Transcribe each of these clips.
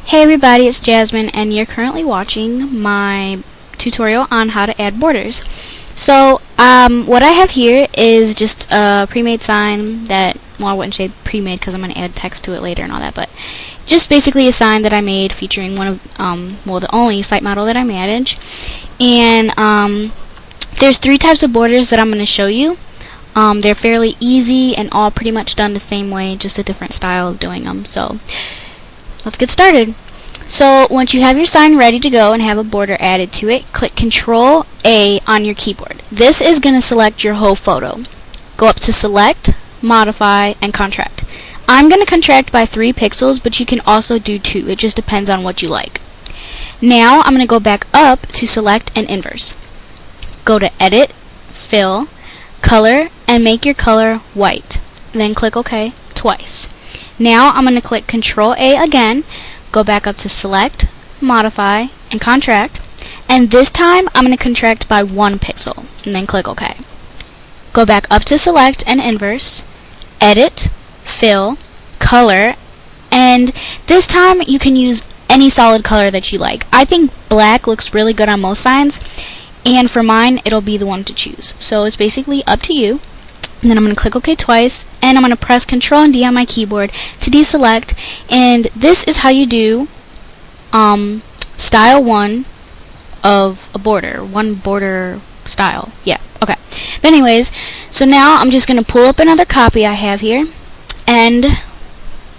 Hey everybody, it's Jasmine and you're currently watching my tutorial on how to add borders. So what I have here is just a pre-made sign that, well, I wouldn't say pre-made because I'm going to add text to it later and all that, but just basically a sign that I made featuring one of, well, the only site model that I manage. And there's three types of borders that I'm going to show you. They're fairly easy and all pretty much done the same way, just a different style of doing them. So let's get started. So once you have your sign ready to go and have a border added to it, click Control A on your keyboard. This is going to select your whole photo. Go up to Select, Modify, and Contract. I'm going to contract by 3 pixels, but you can also do 2. It just depends on what you like. Now I'm going to go back up to Select and Inverse. Go to Edit, Fill, Color, and make your color white. Then click OK twice. Now I'm going to click Control A again, go back up to Select, Modify, and Contract, and this time I'm going to contract by 1 pixel, and then click OK. Go back up to Select and Inverse, Edit, Fill, Color, and this time you can use any solid color that you like. I think black looks really good on most signs, and for mine it'll be the one to choose. So it's basically up to you. And then I'm going to click OK twice, and I'm going to press Control and D on my keyboard to deselect, and this is how you do style 1 of a border, one border style. Yeah, okay. But anyways, so now I'm just going to pull up another copy I have here and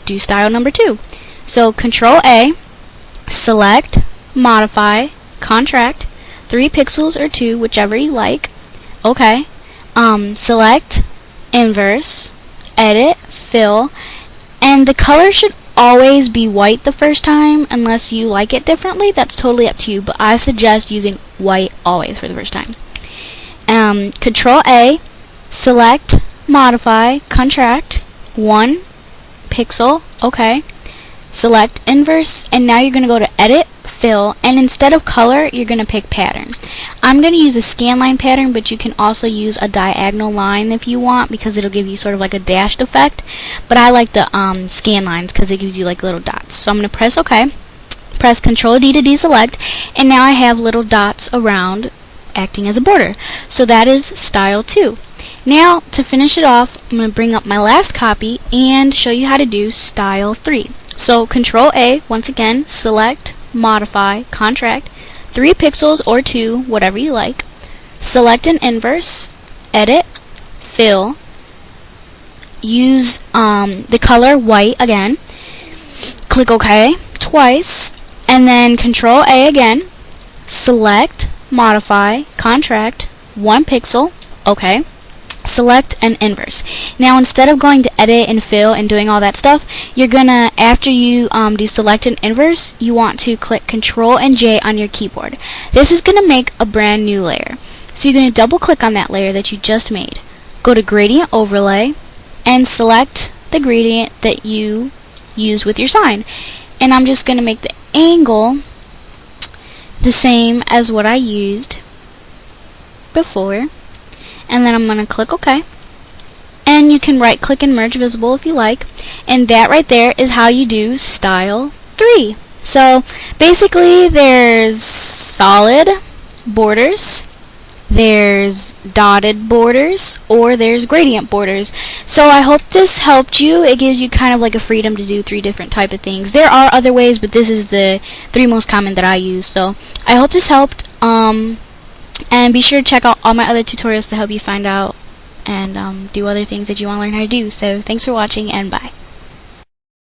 do style number 2. So Control A, Select, Modify, Contract, 3 pixels or 2, whichever you like. Okay. Select, Inverse, Edit, Fill, and the color should always be white the first time unless you like it differently. That's totally up to you, but I suggest using white always for the first time. Control A, Select, Modify, Contract, 1 pixel, okay. Select Inverse, and now you're going to go to Edit, Fill, and instead of color, you're going to pick pattern. I'm going to use a scanline pattern, but you can also use a diagonal line if you want, because it'll give you sort of like a dashed effect. But I like the scan lines because it gives you like little dots. So I'm going to press OK, press Control D to deselect, and now I have little dots around acting as a border. So that is style 2. Now to finish it off, I'm going to bring up my last copy and show you how to do style 3. So Control A, once again, Select, Modify, Contract, 3 pixels or 2, whatever you like. Select an Inverse, Edit, Fill, use the color white again, click OK twice, and then Control A again, Select, Modify, Contract, 1 pixel, OK. Select an Inverse. Now instead of going to Edit and Fill and doing all that stuff, you're gonna, after you do Select an Inverse, you want to click Control and J on your keyboard. This is gonna make a brand new layer. So you're gonna double click on that layer that you just made. Go to Gradient Overlay and select the gradient that you use with your sign. And I'm just gonna make the angle the same as what I used before. And then I'm going to click OK. And you can right click and merge visible if you like. And that right there is how you do style 3. So basically there's solid borders, there's dotted borders, or there's gradient borders. So I hope this helped you. It gives you kind of like a freedom to do 3 different type of things. There are other ways, but this is the 3 most common that I use. So I hope this helped. And be sure to check out all my other tutorials to help you find out and do other things that you want to learn how to do. So thanks for watching, and bye.